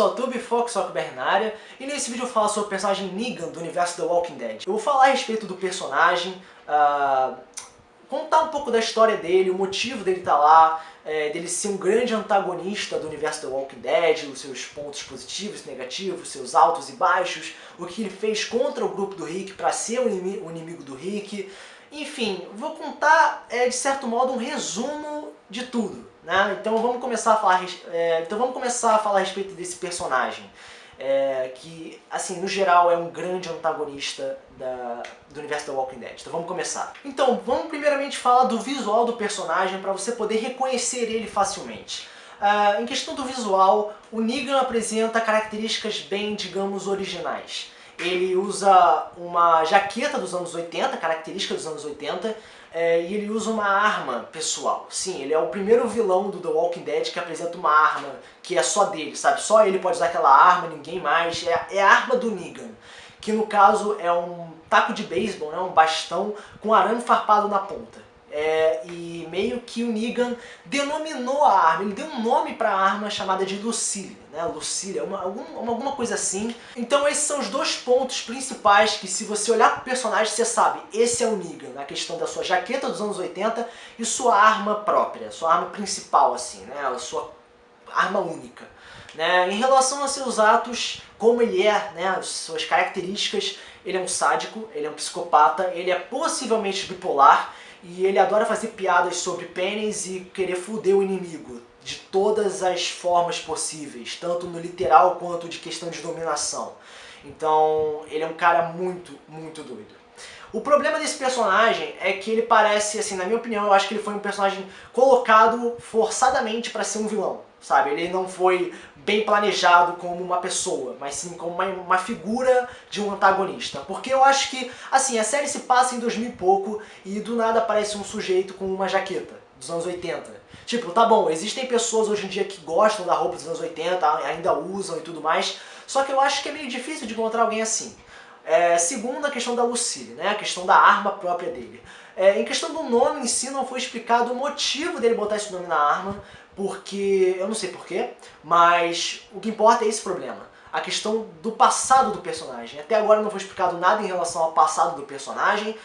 pessoal, tudo Fox, Rockberry na área, e nesse vídeo eu vou falar sobre o personagem Negan do universo The Walking Dead. Eu vou falar a respeito do personagem, contar um pouco da história dele, o motivo dele estar lá, dele ser um grande antagonista do universo The Walking Dead, os seus pontos positivos e negativos, seus altos e baixos, o que ele fez contra o grupo do Rick para ser o inimigo do Rick. Enfim, vou contar, de certo modo, um resumo de tudo, né? Então vamos começar a falar a respeito desse personagem, que, assim, no geral é um grande antagonista do universo The Walking Dead. Então vamos começar. Então, vamos primeiramente falar do visual do personagem para você poder reconhecer ele facilmente. Em questão do visual, o Negan apresenta características bem, digamos, originais. Ele usa uma jaqueta dos anos 80, característica dos anos 80, e ele usa uma arma pessoal. Sim, ele é o primeiro vilão do The Walking Dead que apresenta uma arma que é só dele, sabe? Só ele pode usar aquela arma, ninguém mais. É a arma do Negan, que no caso é um taco de beisebol, né? Um bastão com arame farpado na ponta. E meio que o Negan denominou a arma, ele deu um nome para a arma chamada de Lucille, né? Lucille, alguma coisa assim. Então esses são os dois pontos principais que, se você olhar para o personagem, você sabe, esse é o Negan, na questão da sua jaqueta dos anos 80 e sua arma própria, sua arma principal, assim, né? A sua arma única. Né? Em relação a seus atos, como ele é, né? As suas características, ele é um sádico, ele é um psicopata, ele é possivelmente bipolar, e ele adora fazer piadas sobre pênis e querer foder o inimigo de todas as formas possíveis, tanto no literal quanto de questão de dominação. Então, ele é um cara muito, muito doido. O problema desse personagem é que ele parece, assim, na minha opinião, eu acho que ele foi um personagem colocado forçadamente para ser um vilão, sabe? Ele não foi bem planejado como uma pessoa, mas sim como uma figura de um antagonista. Porque eu acho que, assim, a série se passa em 2000 e pouco e do nada aparece um sujeito com uma jaqueta dos anos 80. Tipo, tá bom, existem pessoas hoje em dia que gostam da roupa dos anos 80, ainda usam e tudo mais, só que eu acho que é meio difícil de encontrar alguém assim. Segundo, a questão da Lucille, né? A questão da arma própria dele. Em questão do nome em si, não foi explicado o motivo dele botar esse nome na arma, porque eu não sei porquê, mas o que importa é esse problema. A questão do passado do personagem. Até agora não foi explicado nada em relação ao passado do personagem,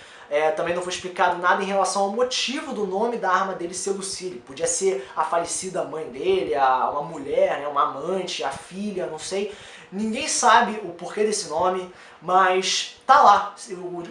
também não foi explicado nada em relação ao motivo do nome da arma dele ser Lucille. Podia ser a falecida mãe dele, uma mulher, né, uma amante, a filha, não sei. Ninguém sabe o porquê desse nome, mas tá lá.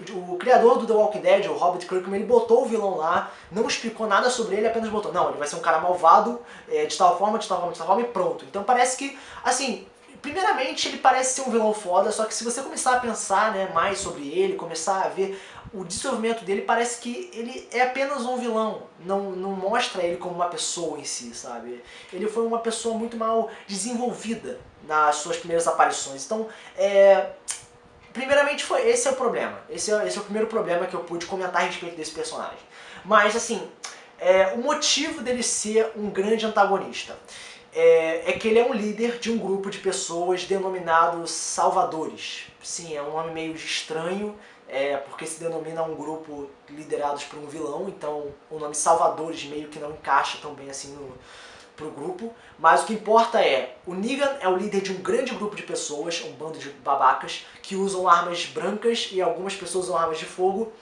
O criador do The Walking Dead, o Robert Kirkman, ele botou o vilão lá, não explicou nada sobre ele, apenas botou, não, ele vai ser um cara malvado, de tal forma, de tal forma, de tal forma, e pronto. Então parece que, assim, primeiramente ele parece ser um vilão foda, só que se você começar a pensar, né, mais sobre ele, começar a ver o desenvolvimento dele, parece que ele é apenas um vilão, não mostra ele como uma pessoa em si, sabe? Ele foi uma pessoa muito mal desenvolvida nas suas primeiras aparições. Então, primeiramente esse é o problema. Esse é o primeiro problema que eu pude comentar a respeito desse personagem. Mas, assim, o motivo dele ser um grande antagonista é que ele é um líder de um grupo de pessoas denominados Salvadores. Sim, é um nome meio estranho, porque se denomina um grupo liderados por um vilão, então o nome Salvadores meio que não encaixa tão bem assim pro grupo. Mas o que importa o Negan é o líder de um grande grupo de pessoas, um bando de babacas, que usam armas brancas e algumas pessoas usam armas de fogo.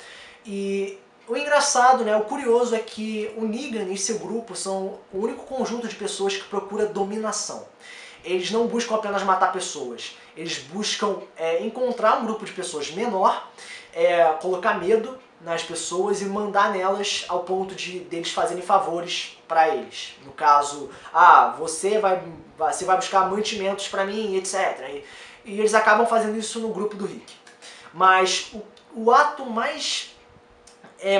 E o engraçado, né, o curioso é que o Negan e seu grupo são o único conjunto de pessoas que procura dominação. Eles não buscam apenas matar pessoas, eles buscam encontrar um grupo de pessoas menor, colocar medo nas pessoas e mandar nelas ao ponto deles fazerem favores para eles. No caso, você vai buscar mantimentos para mim, etc. E eles acabam fazendo isso no grupo do Rick. Mas o ato mais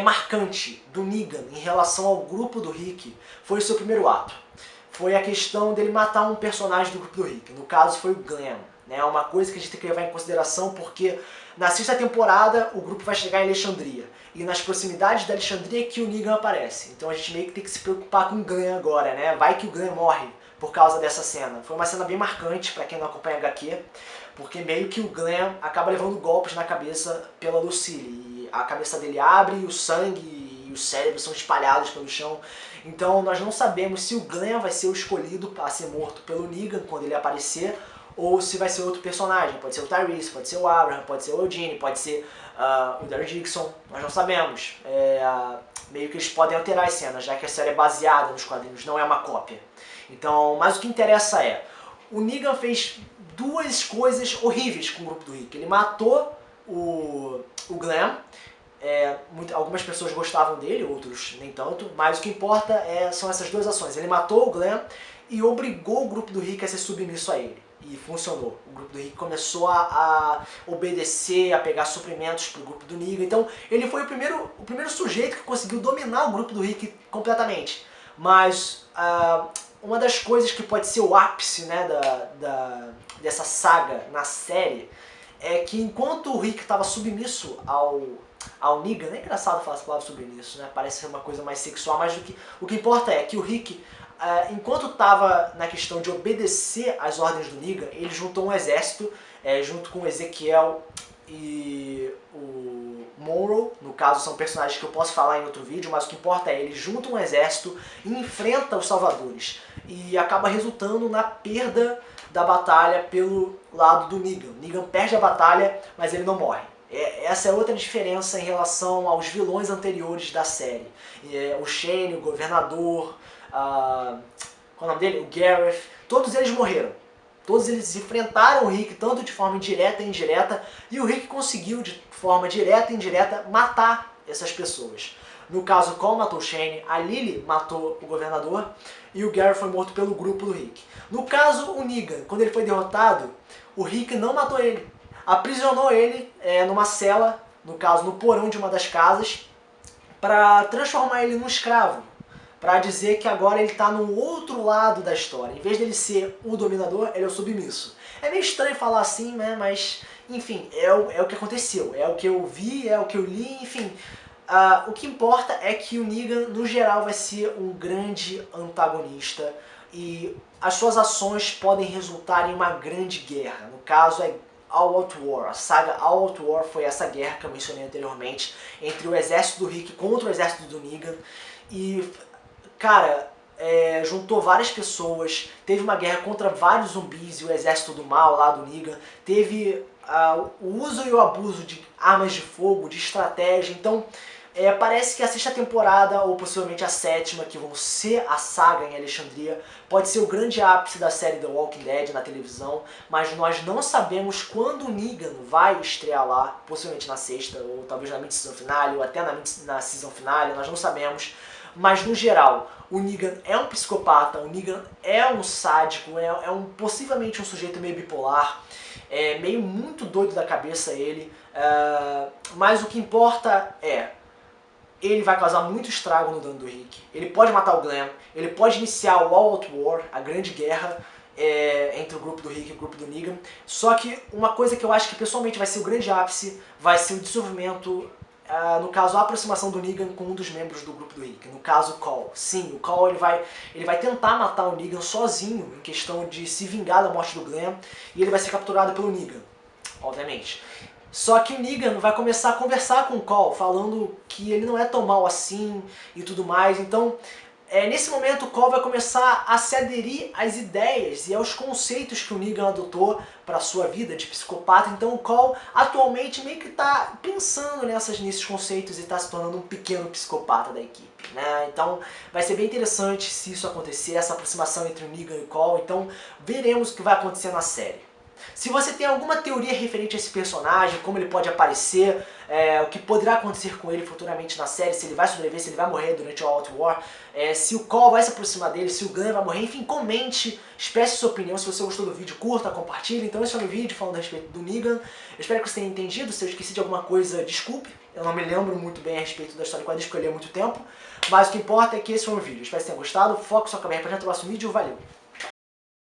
marcante do Negan em relação ao grupo do Rick foi o seu primeiro ato. Foi a questão dele matar um personagem do grupo do Rick. No caso foi o Glenn. É uma coisa que a gente tem que levar em consideração, porque na sexta temporada o grupo vai chegar em Alexandria. E nas proximidades de Alexandria é que o Negan aparece. Então a gente meio que tem que se preocupar com o Glenn agora, né? Vai que o Glenn morre por causa dessa cena. Foi uma cena bem marcante pra quem não acompanha HQ, porque meio que o Glenn acaba levando golpes na cabeça pela Lucille. E a cabeça dele abre e o sangue e o cérebro são espalhados pelo chão. Então nós não sabemos se o Glenn vai ser o escolhido a ser morto pelo Negan quando ele aparecer, ou se vai ser outro personagem. Pode ser o Tyrese, pode ser o Abraham, pode ser o Eugene, pode ser o Derrick Dixon, nós não sabemos. Meio que eles podem alterar as cenas, já que a série é baseada nos quadrinhos, não é uma cópia. Então, mas o que interessa é, o Negan fez duas coisas horríveis com o grupo do Rick. Ele matou o Glenn. Algumas pessoas gostavam dele, outros nem tanto, mas o que importa são essas duas ações. Ele matou o Glenn e obrigou o grupo do Rick a ser submisso a ele. E funcionou. O grupo do Rick começou a obedecer, a pegar suprimentos pro grupo do Negan. Então ele foi o primeiro sujeito que conseguiu dominar o grupo do Rick completamente. Mas uma das coisas que pode ser o ápice, né, dessa saga na série é que enquanto o Rick estava submisso ao Negan, é engraçado falar essa palavra submisso, né? Parece ser uma coisa mais sexual, mas o que importa é que o Rick, enquanto estava na questão de obedecer às ordens do Negan, ele juntou um exército, junto com o Ezequiel e o Monroe. No caso, são personagens que eu posso falar em outro vídeo, mas o que importa é ele junta um exército e enfrenta os Salvadores. E acaba resultando na perda da batalha pelo lado do Negan. Negan perde a batalha, mas ele não morre. Essa é outra diferença em relação aos vilões anteriores da série. O Shane, o Governador, qual é o nome dele? O Gareth, todos eles morreram. Todos eles enfrentaram o Rick, tanto de forma indireta e indireta, e o Rick conseguiu, de forma direta e indireta, matar essas pessoas. No caso, o Cole matou o Shane, a Lily matou o Governador, e o Gareth foi morto pelo grupo do Rick. No caso, o Negan, quando ele foi derrotado, o Rick não matou ele. Aprisionou ele numa cela, no caso, no porão de uma das casas, para transformar ele num escravo. Para dizer que agora ele está no outro lado da história. Em vez dele ser o dominador, ele é o submisso. É meio estranho falar assim, né? Mas, enfim, é o que aconteceu. É o que eu vi, é o que eu li, enfim. O que importa é que o Negan, no geral, vai ser um grande antagonista. E as suas ações podem resultar em uma grande guerra. No caso, é All Out War. A saga All Out War foi essa guerra que eu mencionei anteriormente, entre o exército do Rick contra o exército do Negan. E, cara, juntou várias pessoas, teve uma guerra contra vários zumbis e o exército do mal lá do Negan, teve o uso e o abuso de armas de fogo, de estratégia. Então parece que a sexta temporada, ou possivelmente a sétima, que vão ser a saga em Alexandria, pode ser o grande ápice da série The Walking Dead na televisão, mas nós não sabemos quando o Negan vai estrear lá, possivelmente na sexta, ou talvez na mid-season finale, ou até na season finale, nós não sabemos. Mas no geral, o Negan é um psicopata, o Negan é um sádico, possivelmente um sujeito meio bipolar, meio muito doido da cabeça ele, mas o que importa ele vai causar muito estrago no dano do Rick, ele pode matar o Glenn, ele pode iniciar o All Out War, a grande guerra entre o grupo do Rick e o grupo do Negan. Só que uma coisa que eu acho que pessoalmente vai ser o grande ápice, vai ser o desenvolvimento, no caso a aproximação do Negan com um dos membros do grupo do Rick, no caso o Cole. Sim, o Cole ele vai tentar matar o Negan sozinho, em questão de se vingar da morte do Glenn, e ele vai ser capturado pelo Negan, obviamente. Só que o Negan vai começar a conversar com o Cole, falando que ele não é tão mal assim e tudo mais. Então, nesse momento o Cole vai começar a se aderir às ideias e aos conceitos que o Negan adotou para a sua vida de psicopata. Então o Cole atualmente meio que está pensando nesses conceitos e está se tornando um pequeno psicopata da equipe, né? Então vai ser bem interessante se isso acontecer, essa aproximação entre o Negan e o Cole. Então veremos o que vai acontecer na série. Se você tem alguma teoria referente a esse personagem, como ele pode aparecer, o que poderá acontecer com ele futuramente na série, se ele vai sobreviver, se ele vai morrer durante o All Out War, se o Cole vai se aproximar dele, se o Glenn vai morrer, enfim, comente, expresse sua opinião. Se você gostou do vídeo, curta, compartilhe. Então esse foi o meu vídeo falando a respeito do Negan. Eu espero que você tenha entendido. Se eu esqueci de alguma coisa, desculpe. Eu não me lembro muito bem a respeito da história de quadrinhos, porque eu li há muito tempo. Mas o que importa é que esse foi o meu vídeo. Eu espero que você tenha gostado. Foque sua câmera para o próximo vídeo. Valeu!